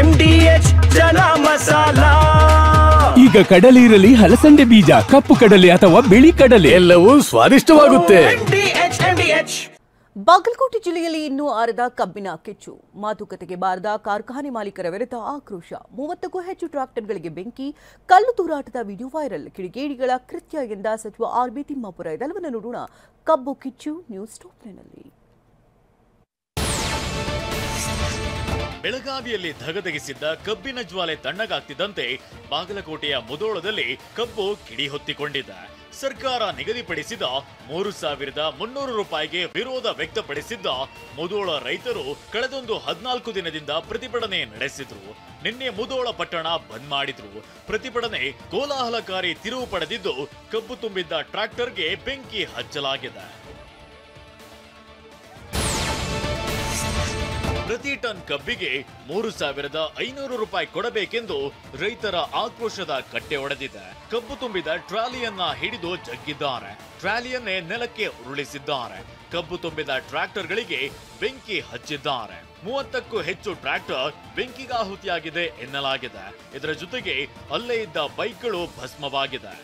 MDH chana masala. ಈಗ ಕಡಲೆ ಇರಲಿ, ಹಲಸಂಡೆ ಬೀಜ, ಕಪ್ಪು ಕಡಲೆ ಅಥವಾ ಬಿಳಿ ಕಡಲೆ, ಎಲ್ಲವೂ ಸ್ವಾದಿಷ್ಟವಾಗುತ್ತೆ. ಬಾಗಲಕೋಟೆ ಜಿಲ್ಲೆಯಲ್ಲಿ ಇನ್ನೂ ಆರದ ಕಬ್ಬಿನ ಕಿಚ್ಚು. ಮಾತುಕತೆಗೆ ಬಾರದ ಕಾರ್ಖಾನೆ ಮಾಲೀಕರ ವಿರುದ್ಧ ಆಕ್ರೋಶ. 30ಕ್ಕೂ ಹೆಚ್ಚು ಟ್ರಾಕ್ಟರ್ಗಳಿಗೆ ಬೆಂಕಿ, ಕಲ್ಲು ತೂರಾಟದ ವಿಡಿಯೋ ವೈರಲ್. ಕಿಡಿಗೇಡಿಗಳ ಕೃತ್ಯ ಎಂದ ಸಚಿವ RB ತಿಮ್ಮಾಪುರ. ಇದೆಲ್ಲವನ್ನ ನೋಡೋಣ ಕಬ್ಬು ಕಿಚ್ಚು ನ್ಯೂಸ್ ಟಾಪ್ನಲ್ಲಿ. ಬೆಳಗಾವಿಯಲ್ಲಿ ಧಗಧಗಿಸಿದ್ದ ಕಬ್ಬಿನ ಜ್ವಾಲೆ ತಣ್ಣಗಾಗ್ತಿದ್ದಂತೆ ಬಾಗಲಕೋಟೆಯ ಮುಧೋಳದಲ್ಲಿ ಕಬ್ಬು ಕಿಡಿ ಹೊತ್ತಿಕೊಂಡಿದೆ. ಸರ್ಕಾರ ನಿಗದಿಪಡಿಸಿದ 3,300 ರೂಪಾಯಿಗೆ ವಿರೋಧ ವ್ಯಕ್ತಪಡಿಸಿದ್ದ ಮುಧೋಳ ರೈತರು ಕಳೆದೊಂದು 14 ದಿನದಿಂದ ಪ್ರತಿಭಟನೆ ನಡೆಸಿದ್ರು. ನಿನ್ನೆ ಮುಧೋಳ ಪಟ್ಟಣ ಬಂದ್ ಮಾಡಿದ್ರು. ಪ್ರತಿಭಟನೆ ಕೋಲಾಹಲಕಾರಿ ತಿರುವು ಪಡೆದಿದ್ದು ಕಬ್ಬು ತುಂಬಿದ್ದ ಟ್ರ್ಯಾಕ್ಟರ್ಗೆ ಬೆಂಕಿ ಹಚ್ಚಲಾಗಿದೆ. ಪ್ರತಿ ಟನ್ ಕಬ್ಬಿಗೆ 3,500 ರೂಪಾಯಿ ಕೊಡಬೇಕೆಂದು ರೈತರ ಆಕ್ರೋಶದ ಕಟ್ಟೆ ಒಡೆದಿದೆ. ಕಬ್ಬು ತುಂಬಿದ ಟ್ರಾಲಿಯನ್ನ ಹಿಡಿದು ಜಗ್ಗಿದ್ದಾರೆ. ಟ್ರಾಲಿಯನ್ನೇ ನೆಲಕ್ಕೆ ಉರುಳಿಸಿದ್ದಾರೆ. ಕಬ್ಬು ತುಂಬಿದ ಟ್ರ್ಯಾಕ್ಟರ್ಗಳಿಗೆ ಬೆಂಕಿ ಹಚ್ಚಿದ್ದಾರೆ. 30ಕ್ಕೂ ಹೆಚ್ಚು ಟ್ರ್ಯಾಕ್ಟರ್ ಬೆಂಕಿಗಾಹುತಿಯಾಗಿದೆ ಎನ್ನಲಾಗಿದೆ. ಇದರ ಜೊತೆಗೆ ಅಲ್ಲೇ ಇದ್ದ ಬೈಕ್ಗಳು ಭಸ್ಮವಾಗಿದೆ.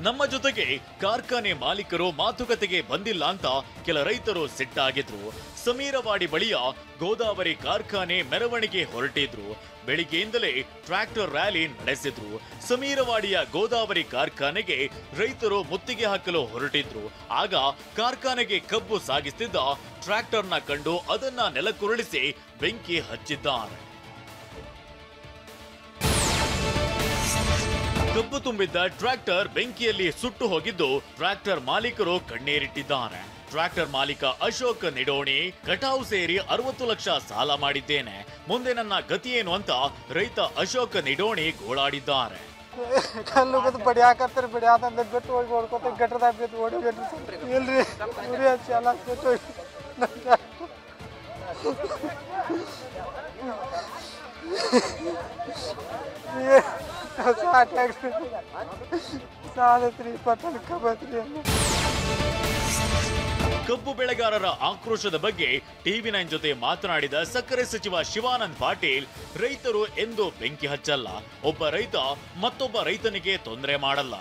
ನಮ್ಮ ಜೊತೆಗೆ ಕಾರ್ಖಾನೆ ಮಾಲೀಕರು ಮಾತುಕತೆಗೆ ಬಂದಿಲ್ಲ ಅಂತ ಕೆಲ ರೈತರು ಸಿಟ್ಟಾಗಿದ್ರು. ಸಮೀರವಾಡಿ ಬಳಿಯ ಗೋದಾವರಿ ಕಾರ್ಖಾನೆ ಮೆರವಣಿಗೆ ಹೊರಟಿದ್ರು. ಬೆಳಿಗ್ಗೆಯಿಂದಲೇ ಟ್ರ್ಯಾಕ್ಟರ್ ರ್ಯಾಲಿ ನಡೆಸಿದ್ರು. ಸಮೀರವಾಡಿಯ ಗೋದಾವರಿ ಕಾರ್ಖಾನೆಗೆ ರೈತರು ಮುತ್ತಿಗೆ ಹಾಕಲು ಹೊರಟಿದ್ರು. ಆಗ ಕಾರ್ಖಾನೆಗೆ ಕಬ್ಬು ಸಾಗಿಸುತ್ತಿದ್ದ ಟ್ರ್ಯಾಕ್ಟರ್ನ ಕಂಡು ಅದನ್ನ ನೆಲಕ್ಕುರುಳಿಸಿ ಬೆಂಕಿ ಹಚ್ಚಿದ್ದಾರೆ. ಕಬ್ಬು ತುಂಬಿದ್ದ ಟ್ರ್ಯಾಕ್ಟರ್ ಬೆಂಕಿಯಲ್ಲಿ ಸುಟ್ಟು ಹೋಗಿದ್ದು ಟ್ರ್ಯಾಕ್ಟರ್ ಮಾಲೀಕರು ಕಣ್ಣೀರಿಟ್ಟಿದ್ದಾರೆ. ಟ್ರ್ಯಾಕ್ಟರ್ ಮಾಲೀಕ ಅಶೋಕ್ ನಿಡೋಣಿ, ಕಟಾವು ಸೇರಿ 60 ಲಕ್ಷ ಸಾಲ ಮಾಡಿದ್ದೇನೆ, ಮುಂದೆ ನನ್ನ ಗತಿ ಏನು ಅಂತ ರೈತ ಅಶೋಕ್ ನಿಡೋಣಿ ಗೋಳಾಡಿದ್ದಾರೆ. ಕಬ್ಬು ಬೆಳೆಗಾರರ ಆಕ್ರೋಶದ ಬಗ್ಗೆ TV9 ಜೊತೆ ಮಾತನಾಡಿದ ಸಕ್ಕರೆ ಸಚಿವ ಶಿವಾನಂದ ಪಾಟೀಲ್, ರೈತರು ಎಂದು ಬೆಂಕಿ ಹಚ್ಚಲ್ಲ. ಒಬ್ಬ ರೈತ ಮತ್ತೊಬ್ಬ ರೈತನಿಗೆ ತೊಂದರೆ ಮಾಡಲ್ಲ.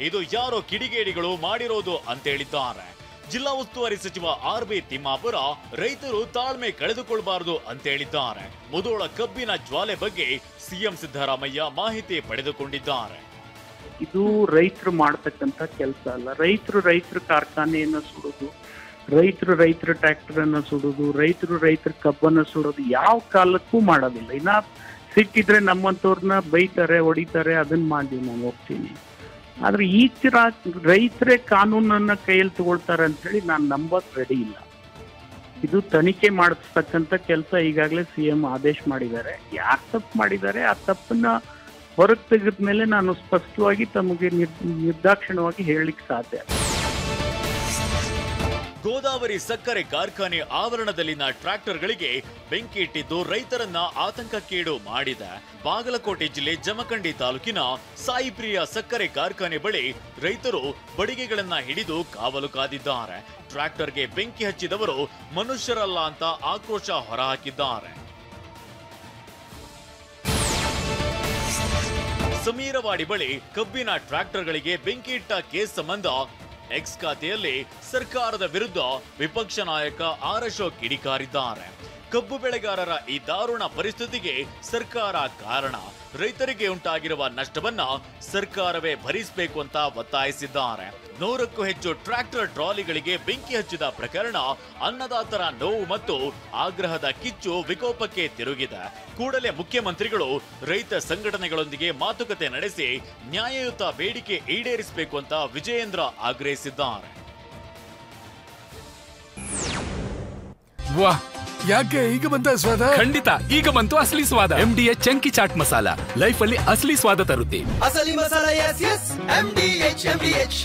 ಇದು ಯಾರೋ ಕಿಡಿಗೇಡಿಗಳು ಮಾಡಿರೋದು ಅಂತೇಳಿದ್ದಾರೆ. ಜಿಲ್ಲಾ ಉಸ್ತುವಾರಿ ಸಚಿವ RB ತಿಮ್ಮಾಪುರ, ರೈತರು ತಾಳ್ಮೆ ಕಳೆದುಕೊಳ್ಳಬಾರದು ಅಂತೇಳಿದ್ದಾರೆ. ಮುಧೋಳ ಕಬ್ಬಿನ ಜ್ವಾಲೆ ಬಗ್ಗೆ ಸಿಎಂ ಸಿದ್ದರಾಮಯ್ಯ ಮಾಹಿತಿ ಪಡೆದುಕೊಂಡಿದ್ದಾರೆ. ಇದು ರೈತರು ಮಾಡತಕ್ಕಂತ ಕೆಲಸ ಅಲ್ಲ. ರೈತರು ಕಾರ್ಖಾನೆಯನ್ನ ಸುಡೋದು, ರೈತರು ಟ್ರ್ಯಾಕ್ಟರ್ ಅನ್ನ ಸುಡೋದು, ರೈತರ ಕಬ್ಬನ್ನ ಸುಡೋದು ಯಾವ ಕಾಲಕ್ಕೂ ಮಾಡೋದಿಲ್ಲ. ಇನ್ನ ಸಿಕ್ಕಿದ್ರೆ ನಮ್ಮಂತವ್ರನ್ನ ಬೈತಾರೆ, ಹೊಡಿತಾರೆ, ಅದನ್ನ ಮಾಡಿ ನಾನು ಹೋಗ್ತೀನಿ. ಆದ್ರೆ ಈ ತರ ರೈತರೇ ಕಾನೂನನ್ನ ಕೈಯಲ್ಲಿ ತಗೊಳ್ತಾರೆ ಅಂತ ಹೇಳಿ ನಾನು ನಂಬಕ್ ರೆಡಿ ಇಲ್ಲ. ಇದು ತನಿಖೆ ಮಾಡಿಸ್ತಕ್ಕಂಥ ಕೆಲಸ ಈಗಾಗಲೇ CM ಆದೇಶ ಮಾಡಿದ್ದಾರೆ. ಯಾರು ತಪ್ಪು ಮಾಡಿದ್ದಾರೆ ಆ ತಪ್ಪನ್ನ ಹೊರಗೆ ತೆಗೆದ್ಮೇಲೆ ನಾನು ಸ್ಪಷ್ಟವಾಗಿ ತಮಗೆ ನಿರ್ದಾಕ್ಷಿಣ್ಯವಾಗಿ ಹೇಳಲಿಕ್ಕೆ ಸಾಧ್ಯ. ಗೋದಾವರಿ ಸಕ್ಕರೆ ಕಾರ್ಖಾನೆ ಆವರಣದಲ್ಲಿನ ಟ್ರ್ಯಾಕ್ಟರ್ಗಳಿಗೆ ಬೆಂಕಿ ಇಟ್ಟಿದ್ದು ರೈತರನ್ನ ಆತಂಕಕ್ಕೀಡು ಮಾಡಿದೆ. ಬಾಗಲಕೋಟೆ ಜಿಲ್ಲೆ ಜಮಖಂಡಿ ತಾಲೂಕಿನ ಸಾಯಿಪ್ರಿಯ ಸಕ್ಕರೆ ಕಾರ್ಖಾನೆ ಬಳಿ ರೈತರು ಬಡಿಗೆಗಳನ್ನ ಹಿಡಿದು ಕಾವಲು ಕಾದಿದ್ದಾರೆ. ಟ್ರ್ಯಾಕ್ಟರ್ಗೆ ಬೆಂಕಿ ಹಚ್ಚಿದವರು ಮನುಷ್ಯರಲ್ಲ ಅಂತ ಆಕ್ರೋಶ ಹೊರಹಾಕಿದ್ದಾರೆ. ಸಮೀರವಾಡಿ ಬಳಿ ಕಬ್ಬಿನ ಟ್ರ್ಯಾಕ್ಟರ್ಗಳಿಗೆ ಬೆಂಕಿ ಇಟ್ಟ ಕೇಸ್ ಸಂಬಂಧ ಎಕ್ಸ್ ಖಾತೆಯಲ್ಲಿ ಸರ್ಕಾರದ ವಿರುದ್ಧ ವಿಪಕ್ಷ ನಾಯಕ ಅಶೋಕ್ ಕಿಡಿಕಾರಿದ್ದಾರೆ. ಕಬ್ಬು ಬೆಳೆಗಾರರ ಈ ದಾರುಣ ಪರಿಸ್ಥಿತಿಗೆ ಸರ್ಕಾರ ಕಾರಣ. ರೈತರಿಗೆ ಉಂಟಾಗಿರುವ ನಷ್ಟವನ್ನ ಸರ್ಕಾರವೇ ಭರಿಸಬೇಕು ಅಂತ ಒತ್ತಾಯಿಸಿದ್ದಾರೆ. 100ಕ್ಕೂ ಹೆಚ್ಚು ಟ್ರ್ಯಾಕ್ಟರ್ ಟ್ರಾಲಿಗಳಿಗೆ ಬೆಂಕಿ ಹಚ್ಚಿದ ಪ್ರಕರಣ ಅನ್ನದಾತರ ನೋವು ಮತ್ತು ಆಗ್ರಹದ ಕಿಚ್ಚು ವಿಕೋಪಕ್ಕೆ ತಿರುಗಿದೆ. ಕೂಡಲೇ ಮುಖ್ಯಮಂತ್ರಿಗಳು ರೈತ ಸಂಘಟನೆಗಳೊಂದಿಗೆ ಮಾತುಕತೆ ನಡೆಸಿ ನ್ಯಾಯಯುತ ಬೇಡಿಕೆ ಈಡೇರಿಸಬೇಕು ಅಂತ ವಿಜಯೇಂದ್ರ ಆಗ್ರಹಿಸಿದ್ದಾರೆ. ವಾಹ್, ಯಾಕೆ ಈಗ ಬಂತ ಸ್ವಾದ? ಖಂಡಿತ ಈಗ ಬಂತು ಅಸಲಿ ಸ್ವಾದ. MDH chunky chaat masala life ಅಲ್ಲಿ ಅಸಲಿ ಸ್ವಾದ ತರುತ್ತೆ. ಅಸಲಿ ಮಸಾಲ, MDH